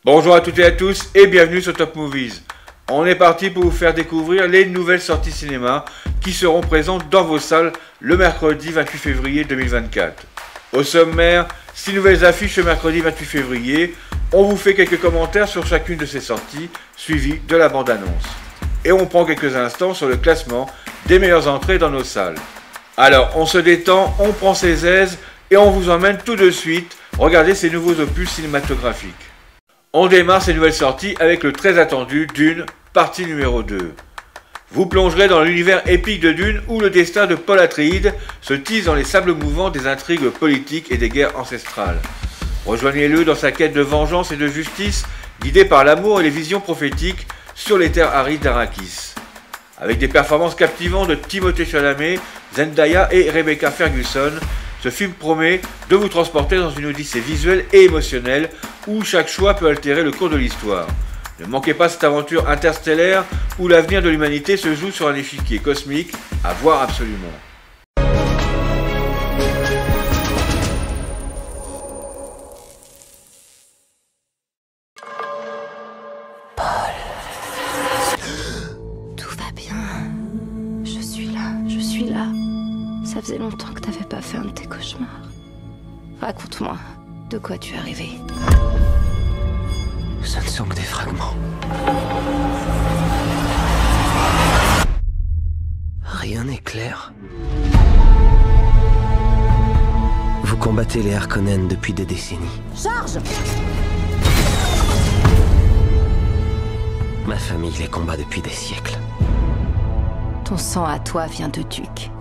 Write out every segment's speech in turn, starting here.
Bonjour à toutes et à tous et bienvenue sur Top Movies. On est parti pour vous faire découvrir les nouvelles sorties cinéma qui seront présentes dans vos salles le mercredi 28 février 2024. Au sommaire, 6 nouvelles affiches le mercredi 28 février. On vous fait quelques commentaires sur chacune de ces sorties, suivies de la bande-annonce. Et on prend quelques instants sur le classement des meilleures entrées dans nos salles. Alors, on se détend, on prend ses aises et on vous emmène tout de suite regarder ces nouveaux opus cinématographiques. On démarre ces nouvelles sorties avec le très attendu Dune, partie numéro 2. Vous plongerez dans l'univers épique de Dune où le destin de Paul Atreides se tisse dans les sables mouvants des intrigues politiques et des guerres ancestrales. Rejoignez-le dans sa quête de vengeance et de justice, guidé par l'amour et les visions prophétiques sur les terres arides d'Arrakis. Avec des performances captivantes de Timothée Chalamet, Zendaya et Rebecca Ferguson, ce film promet de vous transporter dans une odyssée visuelle et émotionnelle où chaque choix peut altérer le cours de l'histoire. Ne manquez pas cette aventure interstellaire où l'avenir de l'humanité se joue sur un échiquier cosmique à voir absolument. Paul. Tout va bien. Je suis là. Ça faisait longtemps que t'avais pas fait un de tes cauchemars. Raconte-moi, de quoi tu es arrivé? Ce ne sont que des fragments. Rien n'est clair. Vous combattez les Harkonnen depuis des décennies. Charge! Ma famille les combat depuis des siècles. Ton sang à toi vient de ducs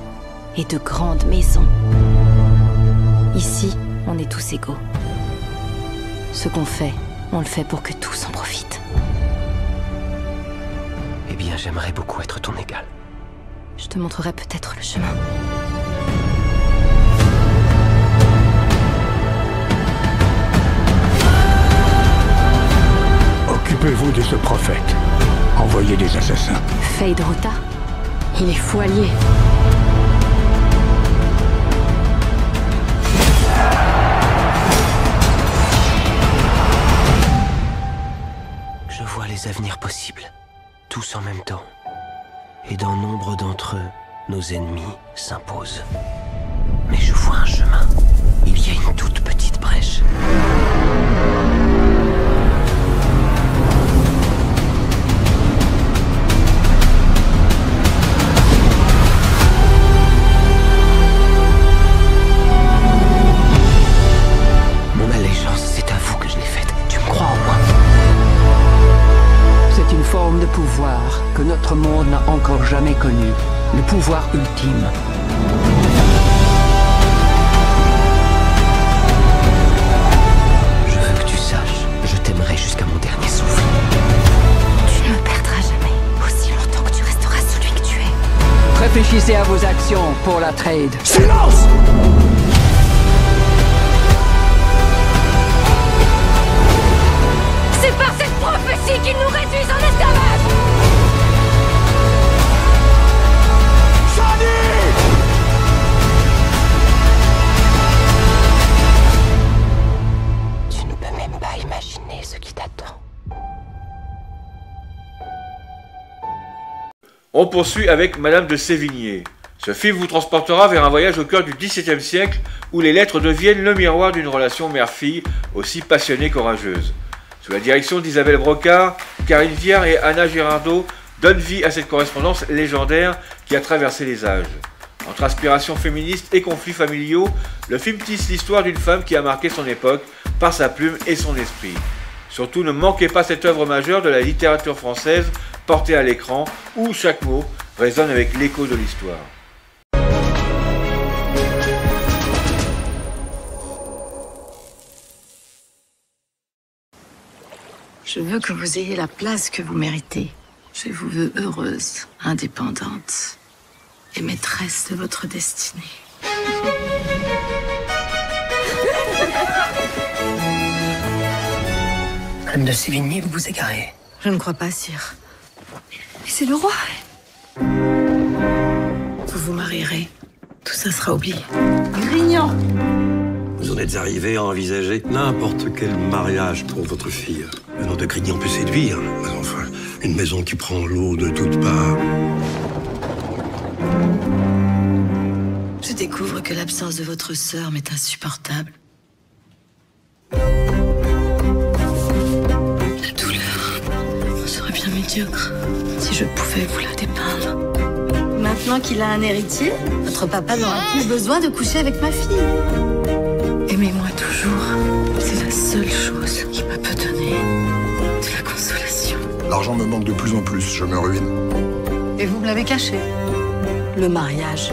et de grandes maisons. Ici, on est tous égaux. Ce qu'on fait, on le fait pour que tous en profitent. Eh bien, j'aimerais beaucoup être ton égal. Je te montrerai peut-être le chemin. Occupez-vous de ce prophète. Envoyez des assassins. Feyd Rautha, il est fou allié. Je vois les avenirs possibles, tous en même temps. Et dans nombre d'entre eux, nos ennemis s'imposent. Mais je vois un chemin. Il y a une toute petite brèche. Mon allégeance, c'est à vous que je l'ai faite. Tu me crois en moi? C'est une forme de pouvoir que notre monde n'a encore jamais connue. Le pouvoir ultime. Je veux que tu saches, je t'aimerai jusqu'à mon dernier souffle. Tu ne me perdras jamais, aussi longtemps que tu resteras celui que tu es. Réfléchissez à vos actions pour l'Atreides. Silence! C'est par cette prophétie qu'ils nous réduisent en esclavage! Tu ne peux même pas imaginer ce qui t'attend. On poursuit avec Madame de Sévigné. Ce film vous transportera vers un voyage au cœur du XVIIe siècle où les lettres deviennent le miroir d'une relation mère-fille aussi passionnée qu'orageuse. Sous la direction d'Isabelle Brocard, Karine Viard et Anna Girardot donnent vie à cette correspondance légendaire qui a traversé les âges. Entre aspirations féministes et conflits familiaux, le film tisse l'histoire d'une femme qui a marqué son époque par sa plume et son esprit. Surtout, ne manquez pas cette œuvre majeure de la littérature française portée à l'écran où chaque mot résonne avec l'écho de l'histoire. Je veux que vous ayez la place que vous méritez. Je vous veux heureuse, indépendante et maîtresse de votre destinée. Madame de Sévigné, vous vous égarez. Je ne crois pas, sire. Mais c'est le roi! Vous vous marierez. Tout ça sera oublié. Grignan! Vous en êtes arrivé à envisager n'importe quel mariage pour votre fille. Alors de Grignan peut séduire, mais enfin, une maison qui prend l'eau de toutes parts. Je découvre que l'absence de votre sœur m'est insupportable. La douleur serait bien médiocre si je pouvais vous la dépeindre. Maintenant qu'il a un héritier, votre papa n'aura plus besoin de coucher avec ma fille. Aimez-moi toujours. C'est la seule chose qui me peut donner de la consolation. L'argent me manque de plus en plus, je me ruine. Et vous me l'avez caché. Le mariage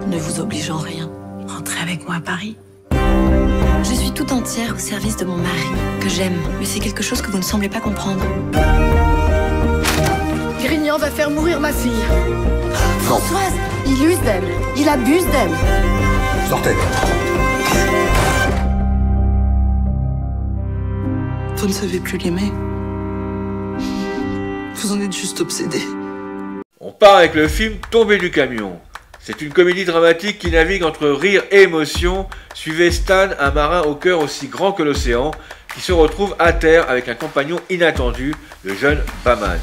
ne vous oblige en rien. Rentrez avec moi à Paris. Je suis tout entière au service de mon mari, que j'aime. Mais c'est quelque chose que vous ne semblez pas comprendre. Grignan va faire mourir ma fille. Françoise, Il use d'elle. Il abuse d'elle. Sortez. vous ne savez plus l'aimer. Vous en êtes juste obsédé. On part avec le film Tombé du camion. C'est une comédie dramatique qui navigue entre rire et émotion. Suivez Stan, un marin au cœur aussi grand que l'océan, qui se retrouve à terre avec un compagnon inattendu, le jeune Baman.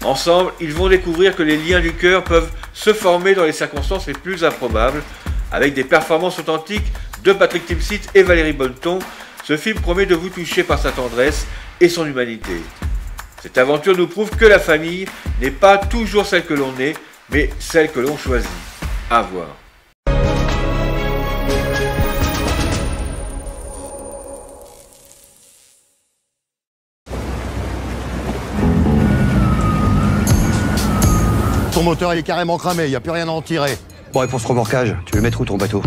Ensemble, ils vont découvrir que les liens du cœur peuvent se former dans les circonstances les plus improbables. Avec des performances authentiques de Patrick Timsit et Valérie Bonneton, ce film promet de vous toucher par sa tendresse et son humanité. Cette aventure nous prouve que la famille n'est pas toujours celle que l'on est, mais celle que l'on choisit. À voir. Ton moteur il est carrément cramé, il n'y a plus rien à en tirer. Bon, et pour ce remorquage, tu veux mettre où ton bateau?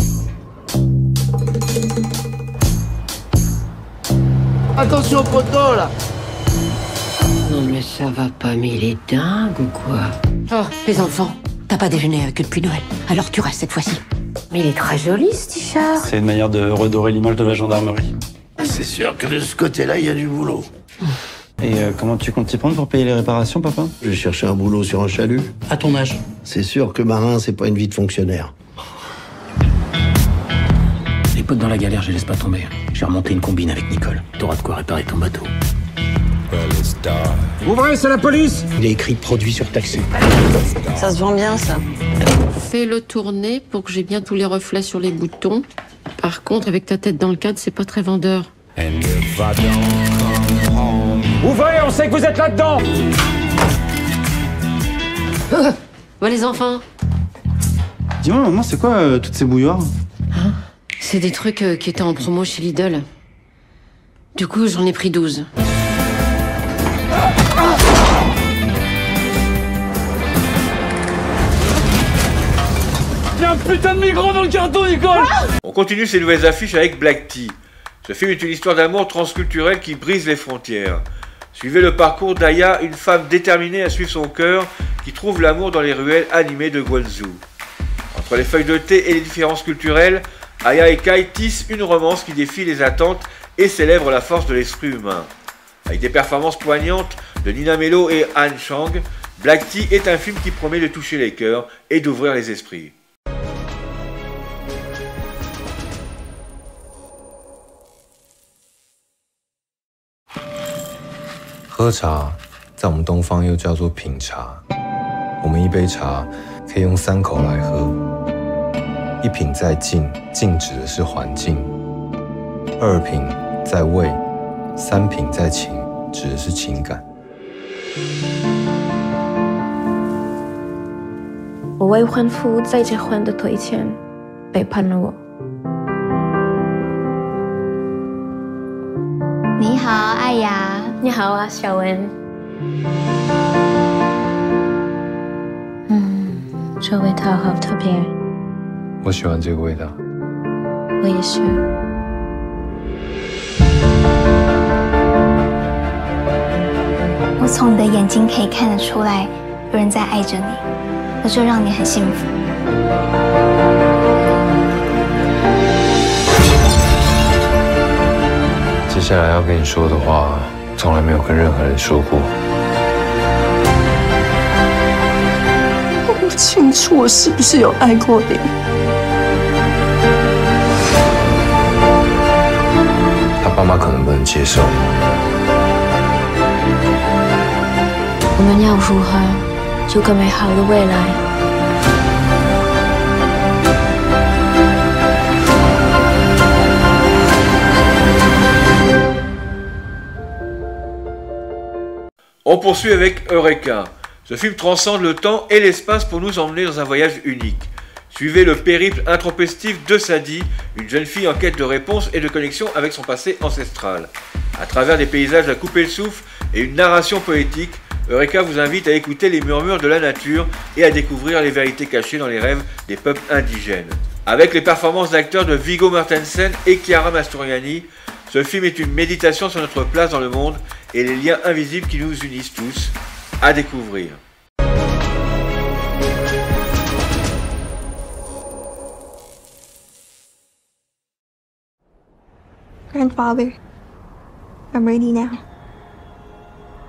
Attention au poteau là. Non mais ça va pas, mais il est dingue ou quoi? Oh, les enfants, t'as pas déjeuné avec eux depuis Noël, alors tu restes cette fois-ci. Mais il est très joli ce t-shirt. C'est une manière de redorer l'image de la gendarmerie. C'est sûr que de ce côté-là, il y a du boulot. Et comment tu comptes t'y prendre pour payer les réparations, papa? Je vais chercher un boulot sur un chalut. À ton âge. C'est sûr que marin, c'est pas une vie de fonctionnaire. Les potes dans la galère, je les laisse pas tomber. J'ai remonté une combine avec Nicole. T'auras de quoi réparer ton bateau. Ouvrez, c'est la police! Il est écrit produit surtaxé. Ça se vend bien, ça. Fais-le tourner pour que j'ai bien tous les reflets sur les boutons. Par contre, avec ta tête dans le cadre, c'est pas très vendeur. Ouvrez, on sait que vous êtes là-dedans! Ouais, les enfants. Dis-moi, maman, c'est quoi toutes ces bouilloires? Hein? C'est des trucs qui étaient en promo chez Lidl. Du coup, j'en ai pris 12. Il y a un putain de migrant dans le carton, Nicole! On continue ces nouvelles affiches avec Black Tea. Ce film est une histoire d'amour transculturel qui brise les frontières. Suivez le parcours d'Aya, une femme déterminée à suivre son cœur, qui trouve l'amour dans les ruelles animées de Guangzhou. Entre les feuilles de thé et les différences culturelles, Aya et Kai tissent une romance qui défie les attentes et célèbre la force de l'esprit humain. Avec des performances poignantes de Nina Melo et Han Chang, Black Tea est un film qui promet de toucher les cœurs et d'ouvrir les esprits. «喝茶，在我们东方又叫做品茶。我们一杯茶可以用3口来喝。一品在静，静指的是环境；二品在味；三品在情，指的是情感。”我未婚夫在结婚的推前背叛了我。你好，艾雅。你好啊，小文。这味道好特别。我喜欢这个味道。我也是。我从你的眼睛可以看得出来，有人在爱着你，那就让你很幸福。接下来要跟你说的话，从来没有跟任何人说过。我不清楚我是不是有爱过你。爸妈可能不能接受。我们要如何有个美好的未来？ On poursuit avec Eureka. Ce film transcende le temps et l'espace pour nous emmener dans un voyage unique. Suivez le périple intempestif de Sadie, une jeune fille en quête de réponse et de connexion avec son passé ancestral. À travers des paysages à couper le souffle et une narration poétique, Eureka vous invite à écouter les murmures de la nature et à découvrir les vérités cachées dans les rêves des peuples indigènes. Avec les performances d'acteurs de Viggo Mortensen et Chiara Mastroianni, ce film est une méditation sur notre place dans le monde et les liens invisibles qui nous unissent tous. À découvrir. Grandfather, I'm ready now.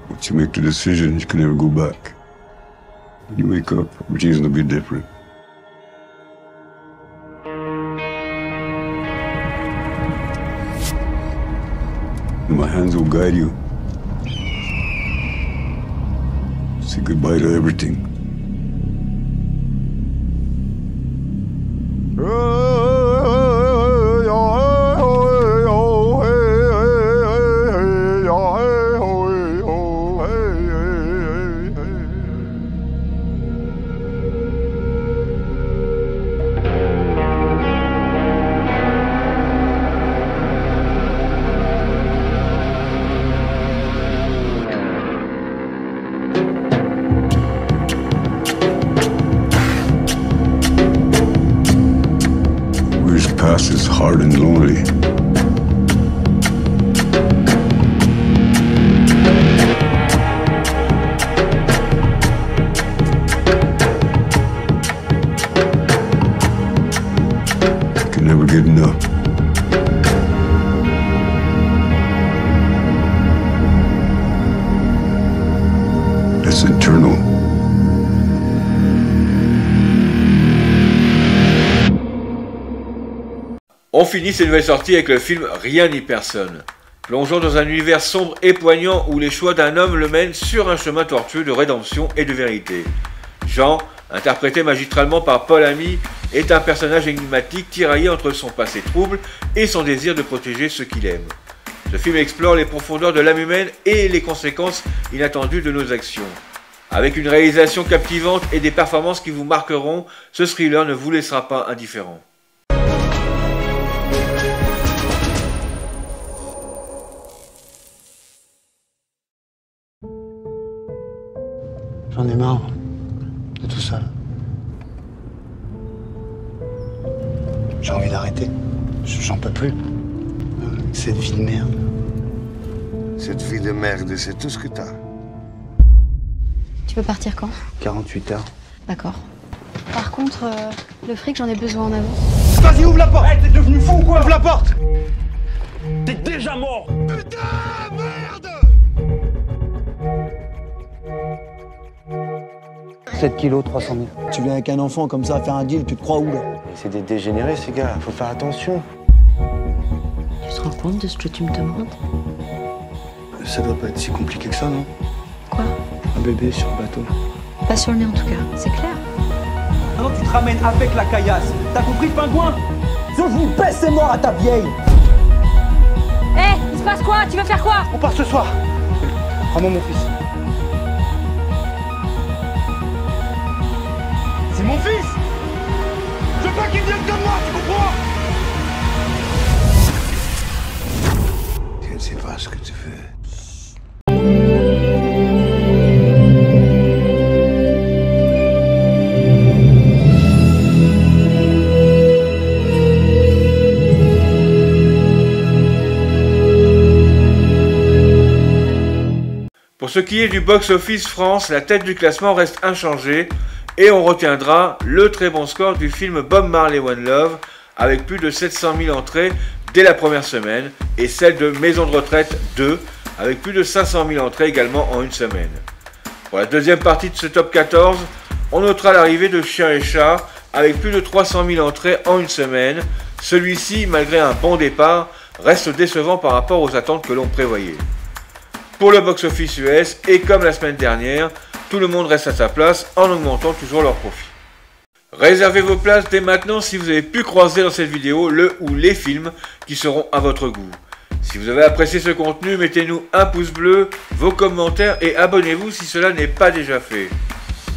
Once you make the decision, you can never go back. When you wake up, everything's gonna be different. And my hands will guide you. Say goodbye to everything. Past is hard and lonely. I can never get enough. It's eternal. On finit ces nouvelles sorties avec le film Rien ni personne. Plongeons dans un univers sombre et poignant où les choix d'un homme le mènent sur un chemin tortueux de rédemption et de vérité. Jean, interprété magistralement par Paul Ami, est un personnage énigmatique tiraillé entre son passé trouble et son désir de protéger ceux qu'il aime. Ce film explore les profondeurs de l'âme humaine et les conséquences inattendues de nos actions. Avec une réalisation captivante et des performances qui vous marqueront, ce thriller ne vous laissera pas indifférent. J'en ai marre de tout ça. J'ai envie d'arrêter. J'en peux plus. Cette vie de merde. Cette vie de merde, c'est tout ce que t'as. Tu peux partir quand? 48 heures. D'accord. Par contre, le fric, j'en ai besoin en avant. Vas-y, ouvre la porte! Hey, t'es devenu fou ou quoi? Ouvre la porte! T'es déjà mort! Putain, merde! 7 kilos, 300 000. Tu viens avec un enfant comme ça faire un deal, tu te crois où là? C'est des dégénérés ces gars, faut faire attention. Tu te rends compte de ce que tu me demandes? Ça doit pas être si compliqué que ça, non? Quoi? Un bébé sur le bateau. Pas sur le nez en tout cas, c'est clair. Maintenant tu te ramènes avec la caillasse. T'as compris, pingouin? Je vous baisse et mort à ta vieille! Hé, il se passe quoi? Tu veux faire quoi? On part ce soir. Prends-moi mon fils. C'est mon fils! Je veux pas qu'il vienne comme moi, tu comprends? Je ne sais pas ce que tu fais. Pour ce qui est du box-office France, la tête du classement reste inchangée et on retiendra le très bon score du film Bob Marley One Love avec plus de 700 000 entrées dès la première semaine et celle de Maison de retraite 2 avec plus de 500 000 entrées également en une semaine. Pour la deuxième partie de ce top 14, on notera l'arrivée de Chien et Chat avec plus de 300 000 entrées en une semaine. Celui-ci, malgré un bon départ, reste décevant par rapport aux attentes que l'on prévoyait. Pour le box-office US, et comme la semaine dernière, tout le monde reste à sa place en augmentant toujours leurs profits. Réservez vos places dès maintenant si vous avez pu croiser dans cette vidéo le ou les films qui seront à votre goût. Si vous avez apprécié ce contenu, mettez-nous un pouce bleu, vos commentaires et abonnez-vous si cela n'est pas déjà fait.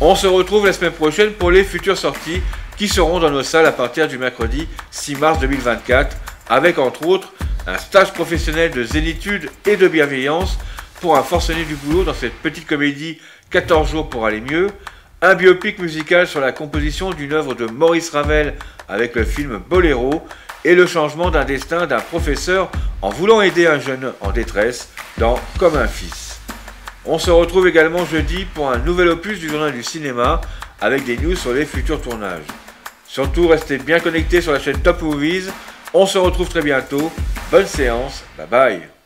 On se retrouve la semaine prochaine pour les futures sorties qui seront dans nos salles à partir du mercredi 6 mars 2024 avec entre autres un stage professionnel de zénitude et de bienveillance pour un forcené du boulot dans cette petite comédie 14 jours pour aller mieux, un biopic musical sur la composition d'une œuvre de Maurice Ravel avec le film Boléro et le changement d'un destin d'un professeur en voulant aider un jeune en détresse dans Comme un fils. On se retrouve également jeudi pour un nouvel opus du journal du cinéma avec des news sur les futurs tournages. Surtout restez bien connectés sur la chaîne Top Movies, on se retrouve très bientôt, bonne séance, bye bye.